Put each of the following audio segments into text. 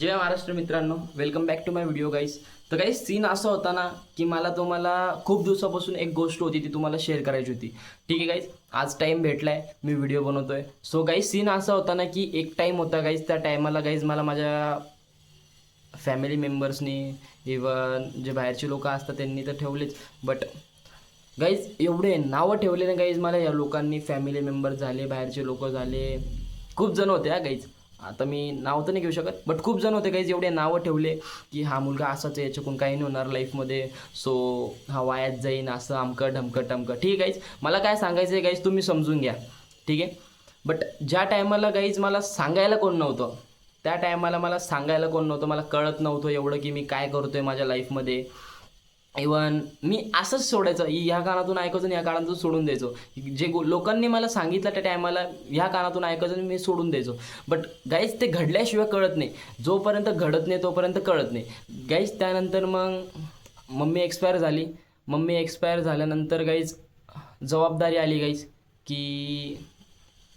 जय महाराष्ट्र मित्रांनो, welcome back to my video guys. तर काही सीन असा होता ना की मला तुम्हाला खूप दिवसापासून एक गोष्ट होती ती तुम्हाला शेअर करायची होती. ठीक आहे गाईज, आज टाईम भेटलाय, मी व्हिडिओ बनवतोय. सो गाईज सीन असा होता ना की एक टाईम होता गाईज, त्या टायमाला गाईज मला माझ्या फॅमिली मेंबर्सनी इवन जे बाहेरचे लोक असतात त्यांनी तर ठेवलेच, बट गाईज एवढे नावं ठेवले ना गाईज मला या लोकांनी. फॅमिली मेंबर झाले, बाहेरचे लोक झाले, खूप जण होते हा गाईज. आता मी नाव तर नाही घेऊ शकत, बट खूप जण होते गाईज. एवढे नावं ठेवले की हा मुलगा असाच आहे, याच्याकडून काही नाही होणार लाईफमध्ये, सो हा वायात जाईन, असं अमकं ढमकं टमकं. ठीक आहे गाईज, मला काय सांगायचं आहे गाईज तुम्ही समजून घ्या. ठीक आहे, बट ज्या टायमाला गाईज मला सांगायला कोण नव्हतं, त्या टायमाला मला सांगायला कोण नव्हतं, मला कळत नव्हतं एवढं की मी काय करतोय माझ्या लाईफमध्ये. इवन मी असंच सोडायचं, ह्या कानातून ऐकायचं आणि ह्या कानातून सोडून द्यायचो. जे लोकांनी मला सांगितलं त्या टायमाला ह्या कानातून ऐकायचं आणि मी सोडून द्यायचो. बट गाईज ते घडल्याशिवाय कळत नाही, जोपर्यंत घडत नाही तोपर्यंत कळत नाही गाईज. त्यानंतर मग मम्मी एक्सपायर झाली. मम्मी एक्सपायर झाल्यानंतर गाईज जबाबदारी आली गाईज की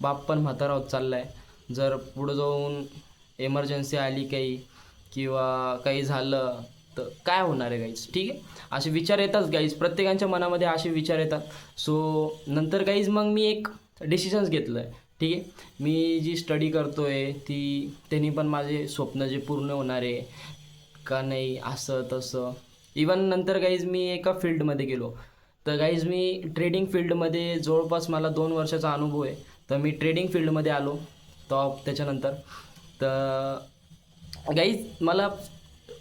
बाप पण म्हातारा होत चालला आहे. जर पुढं जाऊन एमर्जन्सी आली काही किंवा काही झालं तर काय होणार आहे गाईज. ठीक आहे, असे विचार येतात गाईज, प्रत्येकाच्या मनामध्ये असे विचार येतात. सो नंतर गाईज मग मी एक डिसिजन्स घेतलं आहे. ठीक आहे, मी जी स्टडी करतो आहे ती त्यांनी पण माझे स्वप्न जे पूर्ण होणार आहे का नाही, असं तसं. इवन नंतर गाईज मी एका फील्डमध्ये गेलो. तर गाईज मी ट्रेडिंग फील्डमध्ये जवळपास मला 2 वर्षाचा अनुभव आहे. तर मी ट्रेडिंग फील्डमध्ये आलो त्याच्यानंतर. तर गाईज मला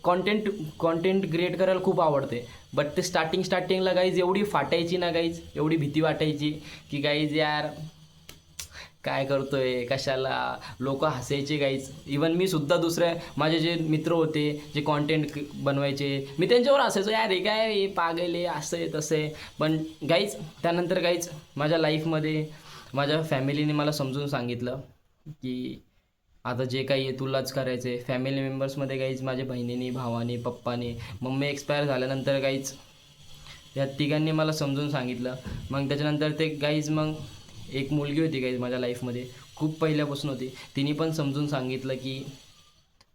कॉन्टेंट क्रिएट करायला खूप आवडते. बट ते स्टार्टिंगला गाईज एवढी फाटायची ना गाईज, एवढी भीती वाटायची की गाईज यार काय करतोय, कशाला. लोक हसायचे गाईज. इवन मी सुद्धा दुसऱ्या माझे जे मित्र होते जे कॉन्टेंट बनवायचे, मी त्यांच्यावर हसायचो, यार हे काय हे पागल आहे, असं आहे तसं आहे. पण गाईज त्यानंतर गाईज माझ्या लाईफमध्ये माझ्या फॅमिलीने मला समजून सांगितलं की आता जे काही आहे तुलाच करायचं आहे. फॅमिली मेंबर्समध्ये गाईज माझ्या बहिणीने, भावाने, पप्पाने, मम्मी एक्सपायर झाल्यानंतर गाईज या तिघांनी मला समजून सांगितलं. मग त्याच्यानंतर ते गाईज मग एक मुलगी होती गाईज माझ्या लाईफमध्ये, खूप पहिल्यापासून होती. तिने पण समजून सांगितलं की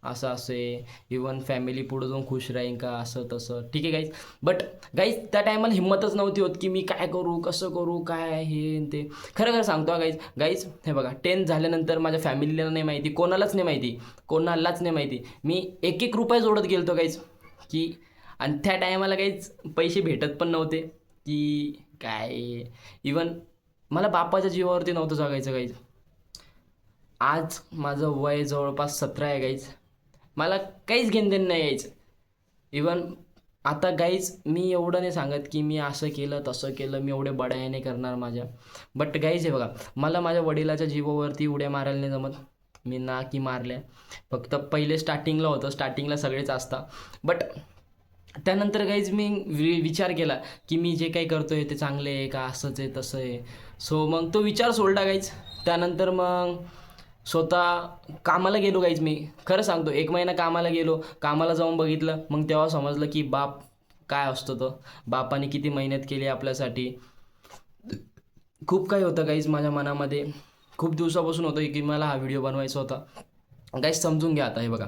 असं असं आहे, इवन फॅमिली पुढं जाऊन खुश राहीन का, असं तसं. ठीक आहे गाईज, बट गाईज त्या टायमाला हिंमतच नव्हती होत की मी काय करू, कसं करू, काय हे ते. खरं खरं सांगतो गाईज. गाईज हे बघा, 10th झाल्यानंतर माझ्या फॅमिलीला नाही माहिती, कोणालाच नाही माहिती. मी एक एक रुपया जोडत गेलतो गाईज की. आणि त्या टायमाला गाईज पैसे भेटत पण नव्हते की काय. इवन मला बापाच्या जीवावरती नव्हतं जगायचं गाईज. आज माझं वय जवळपास 17 आहे गाईज. मला काहीच घेणदेण नाही यायचं. इवन आता गाईज मी एवढं नाही सांगत की मी असं केलं तसं केलं, मी एवढे बड्या नाही करणार माझ्या. बट गाईज हे बघा, मला माझ्या वडिलाच्या जीवावरती उड्या मारायला नाही जमत. मी ना की मारल्या, फक्त पहिले स्टार्टिंगला होतं, स्टार्टिंगला सगळेच असतात. बट त्यानंतर गाईज मी विचार केला की मी जे काही करतो आहे ते चांगलं आहे का, असंच आहे तसं आहे. सो मग तो विचार सोडला गाईज. त्यानंतर मग स्वतः कामाला गेलो गाईज. मी खरं सांगतो, 1 महिना कामाला गेलो. कामाला जाऊन बघितलं, मग तेव्हा समजलं की बाप काय असतो. तो बापाने किती मेहनत केली आपल्यासाठी. खूप काही होतं गाईज माझ्या मनामध्ये, खूप दिवसापासून होतं की मला हा व्हिडिओ बनवायचा होता. गाईज समजून घ्या. आता हे बघा,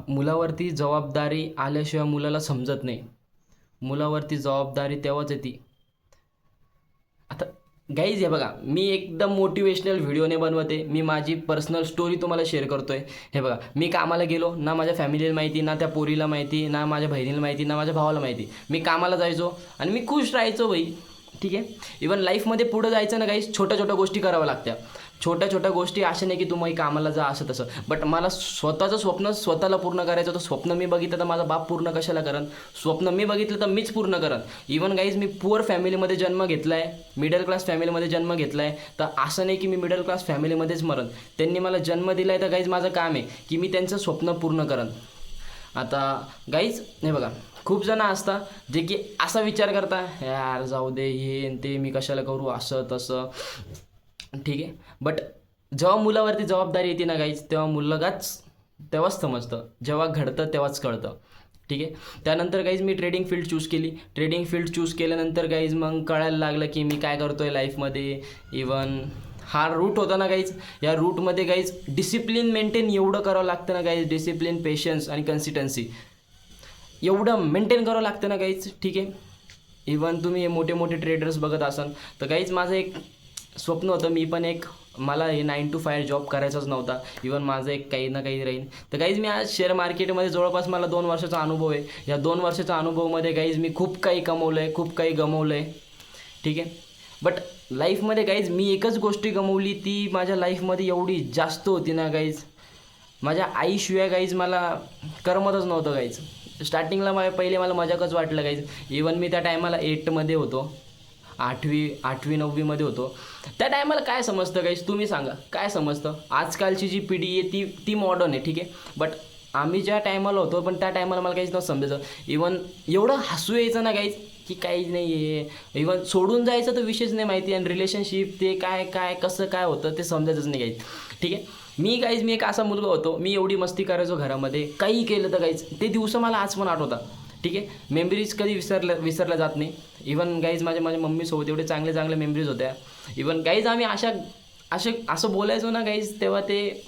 मुलावरती जबाबदारी आल्याशिवाय मुलाला समजत नाही. मुलावरती जबाबदारी तेव्हाच येते. आता गाईज हे बघा, मी एकदम मोटिवेशनल व्हिडिओ नाही बनवते, मी माझी पर्सनल स्टोरी तुम्हाला शेअर करतोय. हे बघा, मी कामाला गेलो, ना माझ्या फॅमिलीला माहिती, ना त्या पोरीला माहिती, ना माझ्या बहिणीला माहिती, ना माझ्या भावाला माहिती. मी कामाला जायचो आणि मी खुश राहायचो भाई. ठीक आहे, इवन लाईफमध्ये पुढं जायचं ना गाईज, छोट्या छोट्या गोष्टी कराव्या लागत्या. छोट्या छोट्या गोष्टी अशा नाही की तुम्ही कामाला जा असं तसं. बट मला स्वतःचं स्वप्न स्वतःला पूर्ण करायचं होतं. स्वप्न मी बघितलं तर माझा बाप पूर्ण कशाला करन, स्वप्न मी बघितलं तर मीच पूर्ण करन. इवन गाईज मी पुअर फॅमिलीमध्ये जन्म घेतला आहे, मिडल क्लास फॅमिलीमध्ये जन्म घेतला आहे. तर असं नाही की मी मिडल क्लास फॅमिलीमध्येच मरण. त्यांनी मला जन्म दिला आहे तर गाईज माझं काम आहे की मी त्यांचं स्वप्न पूर्ण करन. आता गाईज हे बघा, खूप जण असतात जे की असा विचार करता, यार जाऊ दे हे ते, मी कशाला करू असं तसं. ठीक आहे, बट जेव्हा मुलावरती जबाबदारी येते ना गाईज, तेव्हाच समजतं. जेव्हा घडतं तेव्हाच कळतं. ठीक आहे, त्यानंतर गाईज मी ट्रेडिंग फील्ड चूज केली. ट्रेडिंग फील्ड चूज केल्यानंतर गाईज मग कळायला लागलं की मी काय करतो आहे लाईफमध्ये. इवन हा रूट होता ना गाईज, या रूटमध्ये गाईज डिसिप्लिन मेंटेन एवढं करावं लागतं ना गाईज, डिसिप्लिन, पेशन्स आणि कन्सिस्टन्सी एवढं मेंटेन करावं लागतं ना गाईज. ठीक आहे, इवन तुम्ही हे मोठे मोठे ट्रेडर्स बघत असाल तर गाईज माझं एक स्वप्न होतं, मी पण एक, मला हे 9 to 5 जॉब करायचाच नव्हता. इवन माझं एक काही ना काही राहील. तर गाईज मी आज शेअर मार्केटमध्ये जवळपास मला 2 वर्षाचा अनुभव आहे. या 2 वर्षाच्या अनुभवामध्ये गाईज मी खूप काही कमवलं आहे, खूप काही गमवलं आहे. ठीक आहे, बट लाईफमध्ये गाईज मी एकच गोष्टी गमवली, ती माझ्या लाईफमध्ये एवढी जास्त होती ना गाईज, माझ्या आईशिवाय गाईज मला करमतच नव्हतं गाईज. स्टार्टिंगला पहिले मला मजाकच वाटलं गाईज. इवन मी त्या टायमाला 8मध्ये होतो, 8वी 9वीमध्ये होतो. त्या टायमाला काय समजतं गाईज, तुम्ही सांगा काय समजतं. आजकालची जी पिढी आहे ती मॉडर्न आहे. ठीक आहे, बट आम्ही ज्या टायमाला होतो, पण त्या टायमाला मला काहीच नव्हतं समजायचं. इवन एवढं हसू यायचं ना गाईज की काहीच नाही आहे. इवन सोडून जायचं तर विषयच नाही माहिती, आणि रिलेशनशिप ते काय कसं काय होतं ते समजायचंच नाही गाईज. ठीक आहे, मी एक असा मुलगा होतो, मी एवढी मस्ती करायचो घरामध्ये, काही केलं तर गाईज ते दिवस मला आज पण आठवतात. ठीक आहे, मेमरीज कधी विसरल्या जात नाही. इवन गाईज माझ्या मम्मीसोबत एवढे चांगले चांगले मेमरीज होत्या. इवन गाईज आम्ही असं बोलायचो ना गाईज, तेव्हा ते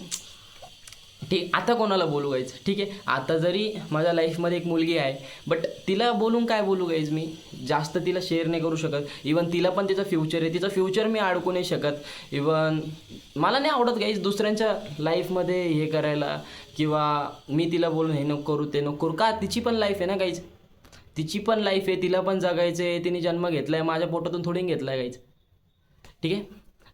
ठीक, आता कोणाला बोलू गाईज. ठीक आहे, आता जरी माझ्या लाईफमध्ये एक मुलगी आहे, बट तिला बोलून काय बोलू गाईज, मी जास्त तिला शेअर नाही करू शकत. इवन तिला पण तिचं फ्युचर आहे, तिचं फ्युचर मी अडकू नाही शकत. इवन मला नाही आवडत गाईज दुसऱ्यांच्या लाईफमध्ये हे करायला, किंवा मी तिला बोलून हे नको करू ते नको करू. का, तिची पण लाईफ आहे ना गाईज, तिची पण लाईफ आहे, तिला पण जगायचं आहे. तिने जन्म घेतला आहे, माझ्या पोटातून थोडी घेतला आहे गाईज. ठीक आहे,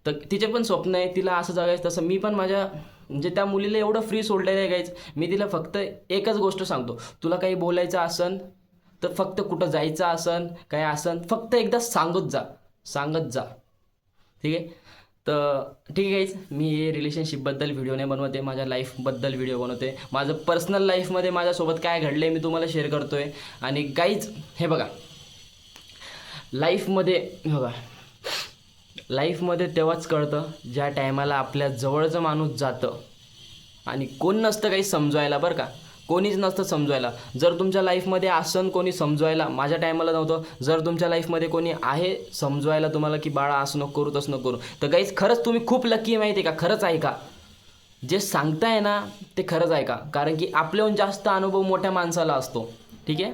तर तिचे पण स्वप्न आहे, तिला असं जगायचं तसं. मी पण माझ्या म्हणजे त्या मुलीला एवढं फ्री सोडलेलं आहे गाईज. मी तिला फक्त एकच गोष्ट सांगतो, तुला काही बोलायचं असन तर फक्त कुठं जायचं असन काय असन फक्त एकदा सांगत जा. ठीक आहे, तर ठीक आहे गाईज, मी हे रिलेशनशिपबद्दल व्हिडिओ नाही बनवते, माझ्या लाईफबद्दल व्हिडिओ बनवते. माझं पर्सनल लाईफमध्ये माझ्यासोबत काय घडलं आहे मी तुम्हाला शेअर करतो आहे. आणि गाईज हे बघा, लाईफमध्ये तेव्हाच कळतं ज्या टायमाला आपल्या जवळचं माणूस जातं आणि कोण नसतं काही समजवायला. बरं का, कोणीच नसतं समजवायला. जर तुमच्या लाईफमध्ये असन कोणी समजवायला, माझ्या टायमाला नव्हतं. जर तुमच्या लाईफमध्ये कोणी आहे समजवायला तुम्हाला की बाळा असं नको करू तसं नको करू, तर गाईज खरंच तुम्ही खूप लकी आहे माहिती आहे का. खरंच ऐका, जे सांगताय ना ते खरंच ऐका, कारण की आपल्याहून जास्त अनुभव मोठ्या माणसाला असतो. ठीक आहे,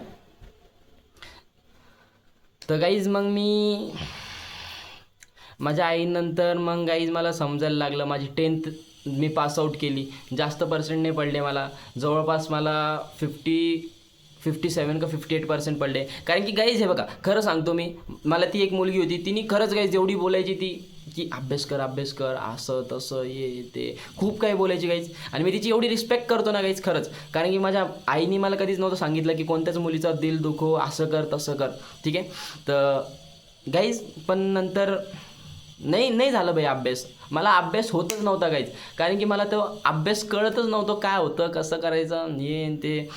तर गाईज मग मी माझ्या आईनंतर मग गाईज मला समजायला लागलं. माझी 10th मी पासआउट केली, जास्त पर्सेंट नाही पडले मला, जवळपास मला 57 का 58% पडले. कारण की गाईज हे बघा, खरं सांगतो मी, मला ती एक मुलगी होती, तिने खरंच गाईज जेवढी बोलायची ती की अभ्यास कर असं तसं ये ते खूप काही बोलायची गाईज. आणि मी तिची एवढी रिस्पेक्ट करतो ना गाईज खरंच, कारण की माझ्या आईने मला कधीच नव्हतं सांगितलं की कोणत्याच मुलीचा दिल दुखो, असं कर तसं कर. ठीक आहे, तर गाईज पण नंतर नाही झालं बाई अभ्यास. मला अभ्यास होतच नव्हता गाईज, कारण की मला तो अभ्यास कळतच नव्हतं काय होतं कसं करायचं हे ते.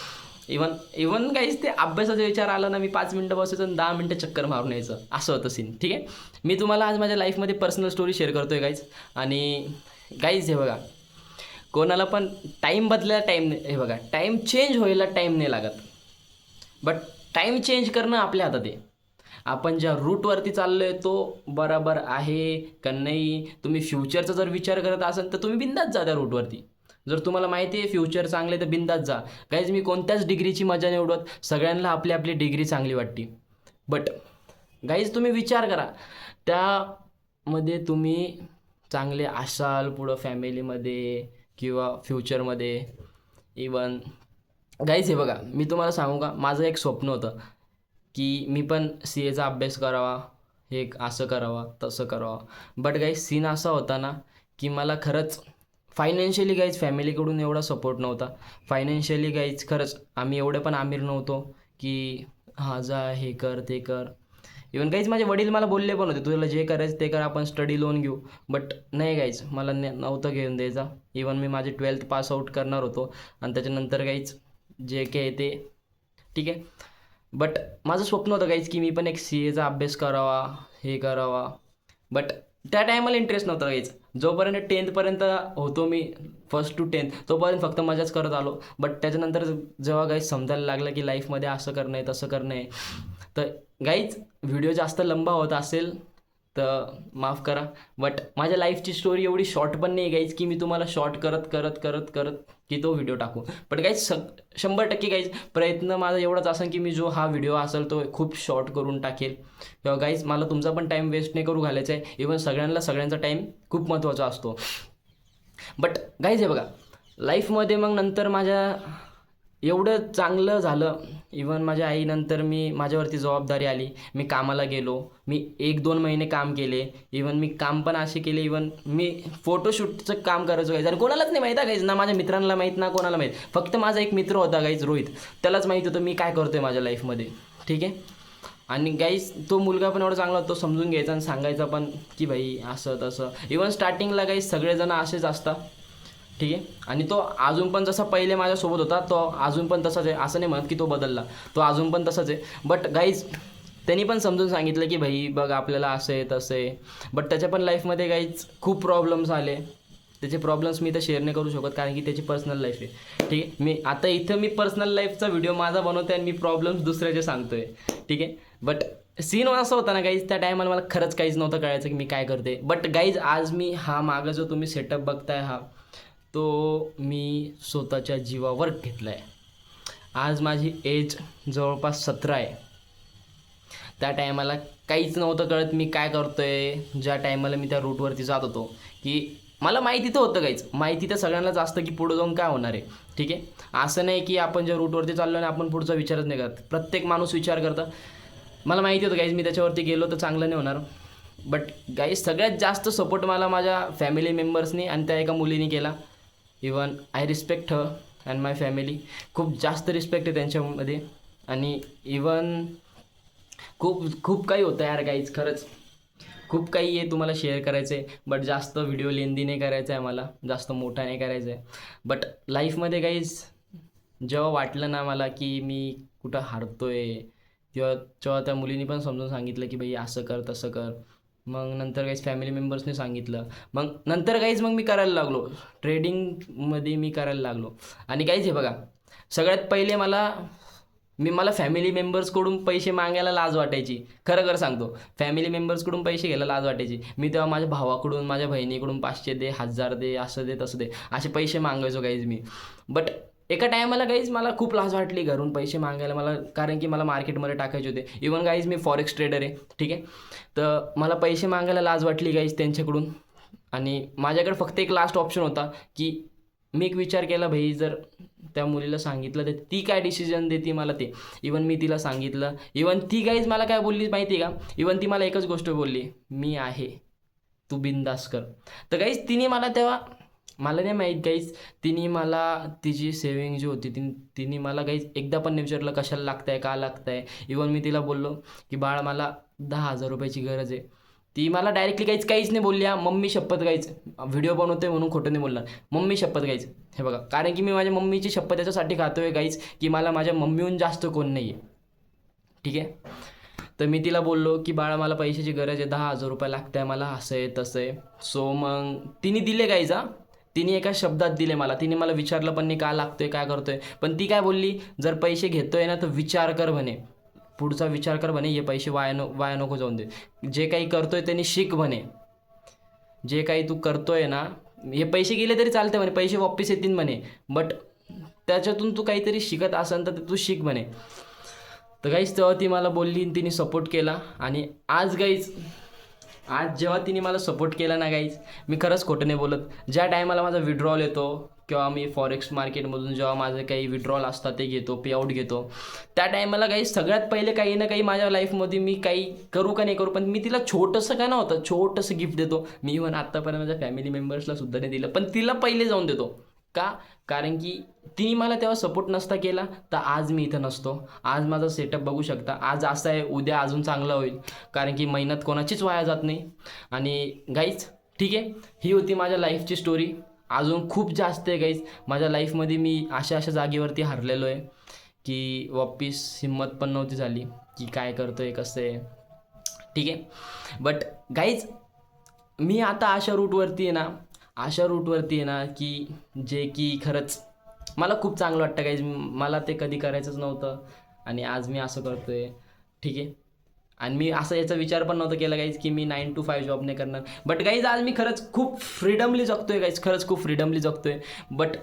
इवन गाईज ते अभ्यासाचा विचार आला ना, मी 5 मिनटं बसायचं आणि 10 मिनटं चक्कर मारून यायचं, असं होतं सीन. ठीक आहे, मी तुम्हाला आज माझ्या लाईफमध्ये पर्सनल स्टोरी शेअर करतो आहे गाईज. आणि गाईज हे बघा, कोणाला पण टाईम बदलायला टाईम, हे बघा टाईम चेंज व्हायला टाईम नाही लागत, बट टाईम चेंज करणं आपल्या हातात आहे. आपण ज्या रूटवरती चाललो आहे तो बरोबर आहे का नाही. तुम्ही फ्युचरचा जर विचार करत असाल तर तुम्ही बिंदास जा त्या रूटवरती. जर तुम्हाला माहिती आहे फ्युचर चांगले तर बिंदास जा गाईज. मी कोणत्याच डिग्रीची मजा नाही उडवत, सगळ्यांना आपली आपली डिग्री चांगली वाटते. बट गाईज तुम्ही विचार करा, त्यामध्ये तुम्ही चांगले असाल पुढं फॅमिलीमध्ये किंवा फ्युचरमध्ये. इवन गाईज हे बघा, मी तुम्हाला सांगू का, माझं एक स्वप्न होतं की मी पण CAचा अभ्यास करावा, हे असं करावा तसं करावा. बट गाईज सीन असा होता ना की मला खरंच फायनान्शियली गाईज फॅमिलीकडून एवढा सपोर्ट नव्हता. फायनान्शियली गाईज खरंच आम्ही एवढे पण आमिर नव्हतो की हां जा हे कर ते कर. इवन गाईज माझे वडील मला बोलले पण होते, तुला जे करायचं ते कर, आपण स्टडी लोन घेऊ. बट नाही गाईज, मला नव्हतं घेऊन द्यायचा. इवन मी माझे 12th पास आऊट करणार होतो आणि त्याच्यानंतर गाईज जे काय ते ठीक आहे. बट माझं स्वप्न होतं गाईज की मी पण एक CAचा अभ्यास करावा, हे करावा. बट त्या टायमाला इंटरेस्ट नव्हता गाईज. जोपर्यंत 10th पर्यंत होतो मी, 1st to 10th तोपर्यंत फक्त मजाच करत आलो. बट त्याच्यानंतर जेव्हा गाईज समजायला लागलं की लाईफमध्ये असं करणं आहे तसं करणं आहे, तर गाईज व्हिडिओ जास्त लंबा होत असेल तर माफ करा, बट माझ्या लाईफची स्टोरी एवढी शॉर्ट पण नाही गाईज की मी तुम्हाला शॉर्ट करत करत करत करत की तो व्हिडिओ टाकू. बट गाईज 100% गाईज प्रयत्न माझा एवढाच असेल की मी जो हा व्हिडिओ असेल तो खूप शॉर्ट करून टाकेल. किंवा गाईज मला तुमचा पण टाईम वेस्ट नाही करू घालायचा आहे. इव्हन सगळ्यांचा टाईम खूप महत्त्वाचा असतो. बट गाईज हे बघा, लाईफमध्ये मग नंतर माझ्या एवढं चांगलं झालं. इवन माझ्या आईनंतर माझ्यावरती जबाबदारी आली. मी कामाला गेलो. मी 1-2 महिने काम केले. इवन मी काम पण असे केले, इवन मी फोटोशूटचं काम करायचो गाईज. आणि कोणालाच नाही माहीत गाईज, ना माझ्या मित्रांना माहीत ना कोणाला माहीत. फक्त माझा एक मित्र होता गाईज, रोहित. त्यालाच माहीत होतं मी काय करतो आहे माझ्या लाईफमध्ये. ठीक आहे. आणि गाईज तो मुलगा पण एवढा चांगला होता, तो समजून घ्यायचा आणि सांगायचा पण की भाई असं तसं. इवन स्टार्टिंगला गाईज सगळेजण असेच असतात. ठीक आहे. आणि तो अजून पण जसा पहिले माझ्यासोबत होता तो अजून पण तसाच आहे. असं नाही म्हणत की तो बदलला, तो अजून पण तसाच आहे. बट गाईज त्यांनी पण समजून सांगितलं की भाई बघ आपल्याला असं आहे तसं आहे. बट त्याच्या पण लाईफमध्ये गाईज खूप प्रॉब्लेम्स आले. त्याचे प्रॉब्लेम्स मी तर शेअर नाही करू शकत कारण की त्याची पर्सनल लाईफ आहे. ठीक आहे. मी आता इथं पर्सनल लाईफचा व्हिडिओ माझा बनवतो आणि मी प्रॉब्लेम्स दुसऱ्याचे सांगतो आहे. ठीक आहे. बट सीन असं होता ना गाईज, त्या टायमाला मला खरंच काहीच नव्हतं कळायचं की मी काय करते. बट गाईज आज मी हा मागं जो तुम्ही सेटअप बघताय तो मी स्वतःच्या जीवावर घेतला आहे. आज माझी एज जवळपास 17 आहे. त्या टायमाला काहीच नव्हतं कळत मी काय करतो आहे. ज्या टायमाला मी त्या रूटवरती जात होतो की मला माहिती तर होतं काहीच, माहिती तर सगळ्यांनाच असतं की पुढं जाऊन काय होणार आहे. ठीक आहे. असं नाही की आपण ज्या रूटवरती चाललो आणि आपण पुढचा विचारच नाही करत. प्रत्येक माणूस विचार करतं. मला माहिती होतं गाईज मी त्याच्यावरती गेलो तर चांगलं नाही होणार. बट गाईज सगळ्यात जास्त सपोर्ट मला माझ्या फॅमिली मेंबर्सनी आणि त्या एका मुलीने केला. Even I respect her and my family. खूप जास्त रिस्पेक्ट आहे त्यांच्यामध्ये. आणि इवन खूप काही होतं यार गाईज, खरंच खूप काही आहे तुम्हाला शेअर करायचं आहे. बट जास्त व्हिडिओ लेंदी नाही करायचा आहे, मला जास्त मोठा नाही करायचा आहे. बट लाईफमध्ये गाईज जेव्हा वाटलं ना मला की मी कुठं हारतो आहे, जेव्हा त्या मुलीने पण समजून सांगितलं की भाई असं कर तसं कर. मग नंतर काहीच फॅमिली मेंबर्सने सांगितलं. मग नंतर काहीच मग मी करायला लागलो, ट्रेडिंगमध्ये मी करायला लागलो. आणि काहीच हे बघा, सगळ्यात पहिले मला फॅमिली मेंबर्सकडून पैसे मागायला लाज वाटायची. खरं सांगतो, फॅमिली मेंबर्सकडून पैसे घ्यायला लाज वाटायची. मी तेव्हा माझ्या भावाकडून माझ्या बहिणीकडून 500 दे, 1000 दे, असं दे तसं दे, असे पैसे मागायचो गाईज मी. बट एका टायमाला गाईज मला खूप लाज वाटली घरून पैसे मागायला मला, कारण की मला मार्केटमध्ये टाकायचे होते. इवन गाईज मी फॉरेक्स ट्रेडर आहे. ठीक आहे. तर मला पैसे मागायला लाज वाटली गाईज त्यांच्याकडून. आणि माझ्याकडे फक्त एक लास्ट ऑप्शन होता की मी एक विचार केला, भाई जर त्या मुलीला सांगितलं तर ती काय डिसिजन देते मला ते. इवन मी तिला सांगितलं. इवन ती गाईज मला काय बोलली माहिती आहे का, इवन ती मला एकच गोष्ट बोलली, मी आहे, तू बिंदास कर. तर गाईज तिने मला तेव्हा, मला नाही माहीत गाईज, तिने मला तिची सेविंग जी होती तिने मला गाईज एकदा पण नाही विचारलं कशाला लागतं आहे, का लागतं आहे. इवन मी तिला बोललो की बाळ मला 10,000 रुपयाची गरज आहे. ती मला डायरेक्टली काहीच नाही बोलली. मम्मी शपथ गाईज, व्हिडिओ बनवतोय म्हणून खोटं नाही बोलणार, मम्मी शपथ गाईज. हे बघा, कारण की मी माझ्या मम्मीची शपथ याच्यासाठी खातोय गाईज की मला माझ्या मम्मीहून जास्त कोण नाही आहे. ठीक आहे. तर मी तिला बोललो की बाळा मला पैशाची गरज आहे, 10,000 रुपये लागतं आहे मला, असं आहे तसं आहे. सो मग तिने दिले गाईज. तिने एका शब्दात दिले मला. तिने मला विचारलं पण नाही का लागतोय काय करतोय. पण ती काय बोलली, जर पैसे घेतोय ना तर विचार कर म्हणे, पुढचा विचार कर म्हणे, हे पैसे वाया नको जाऊन दे. जे काही करतोय त्यांनी शिक म्हणे. जे काही तू करतोय ना, हे पैसे गेले तरी चालते म्हणे, पैसे वापस येतील म्हणे, बट त्याच्यातून तू काहीतरी शिकत असेल तर तू शिक म्हणे. तर गाईज तेव्हा ती मला बोलली आणि तिने सपोर्ट केला. आणि आज जेव्हा तिने मला सपोर्ट केला ना गाईज, मी खरंच खोटं नाही बोलत, ज्या टायमाला माझा विड्रॉल येतो किंवा मी फॉरेक्स मार्केटमधून जेव्हा माझं काही विड्रॉल असतात ते घेतो, पेआउट घेतो, त्या टायमाला गाईज सगळ्यात पहिले काही ना काही माझ्या लाईफमध्ये मी काही करू का नाही करू, पण मी तिला छोटंसं काय नव्हतं, छोटंसं गिफ्ट देतो. मी इव्हन आत्तापर्यंत माझ्या फॅमिली मेंबर्सला सुद्धा नाही दिलं, पण तिला पहिले जाऊन देतो. का? कारण की तिने मला तेव्हा सपोर्ट नसता केला तर आज मी इथं नसतो. आज माझा सेटअप बघू शकता, आज असं आहे, उद्या अजून चांगलं होईल, कारण की मेहनत कोणाचीच वाया जात नाही. आणि गाईज ठीक आहे, ही होती माझ्या लाईफची स्टोरी. अजून खूप जास्त आहे गाईज माझ्या लाईफमध्ये. मी अशा जागेवरती हरलेलो आहे की वापिस हिंमत पण नव्हती झाली की काय करतो आहे कसं आहे. ठीक आहे. बट गाईज मी आता अशा रूटवरती आहे ना की जे की खरंच मला खूप चांगलं वाटतं गाईज. मला ते कधी करायचंच नव्हतं आणि आज मी असं करतो आहे. ठीक आहे. आणि मी असं याचा विचार पण नव्हता केला गाईज की मी 9 to 5 जॉब नाही करणार. बट गाईज आज मी खरंच खूप फ्रीडमली जगतोय गाईज, खरंच खूप फ्रीडमली जगतोय. बट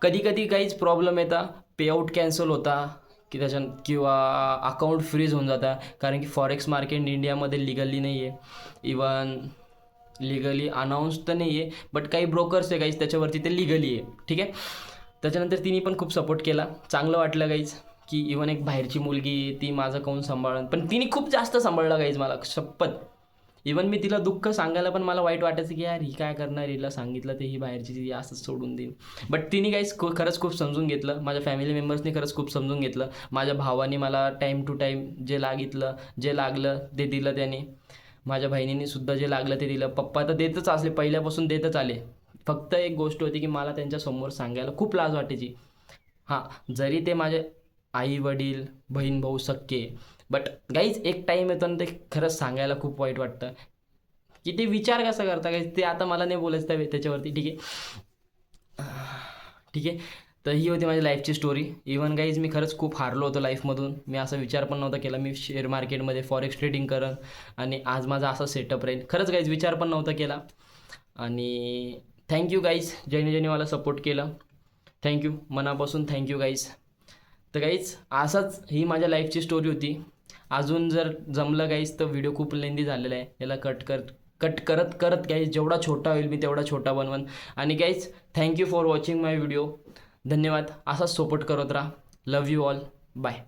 कधी कधी काहीच प्रॉब्लेम येता, पेआउट कॅन्सल होता की किंवा अकाउंट फ्रीज होऊन जाता, कारण की फॉरेक्स मार्केट इंडियामध्ये लिगली नाही आहे. इवन लिगली अनाऊन्स तर नाही आहे, बट काही ब्रोकर्स आहे गाईज त्याच्यावरती ते लिगली आहे. ठीक आहे. त्याच्यानंतर तिने पण खूप सपोर्ट केला, चांगलं वाटलं गाईज की इवन एक बाहेरची मुलगी ती माझं काऊन सांभाळून, पण तिने खूप जास्त सांभाळलं गाईज मला शपथ. इवन मी तिला दुःख सांगायला पण मला वाईट वाटायचं की यार ही काय करणार, हिला सांगितलं ते ही बाहेरची ती असंच सोडून देईल. बट तिने गाईज खरंच खूप समजून घेतलं, माझ्या फॅमिली मेंबर्सनी खरंच खूप समजून घेतलं. माझ्या भावाने मला टाईम टू टाईम जे लागलं ते दिलं त्याने. माझ्या बहिणीने सुद्धा जे लागलं ते दिलं. पप्पा तर देतच असले, पहिल्यापासून देतच आले. फक्त एक गोष्ट होती की मला त्यांच्यासमोर सांगायला खूप लाज वाटायची. हां, जरी ते माझे आई वडील बहीण भाऊ सख्खे, बट गाईज एक टाईम येतो ना ते खरंच सांगायला खूप वाईट वाटतं की ते विचार कसा करता गाईज, ते आता मला नाही बोलायचं त्याच्यावरती. ठीक आहे. ठीक आहे. तर ही होती माझी लाईफची स्टोरी. इवन गाईज मी खरंच खूप हारलो होतो लाईफमधून. मी असा विचार पण नव्हता केला मी शेअर मार्केटमध्ये फॉरेक्स ट्रेडिंग करन आणि आज माझा असा सेटअप राहील. खरंच गाईज विचार पण नव्हता केला. आणि थँक्यू गाईज, ज्याने मला सपोर्ट केलं. थँक्यू मनापासून, थँक्यू गाईज. तर गाईज असाच ही माझ्या लाईफची स्टोरी होती. अजून जर जमलं गाईज तर व्हिडिओ खूप लेंदी झालेला आहे, याला कट करत करत गाईज जेवढा छोटा होईल मी तेवढा छोटा बनवन. आणि guys thank you for watching my video. धन्यवाद. असाच सपोर्ट करत राहा. लव यू ऑल. बाय.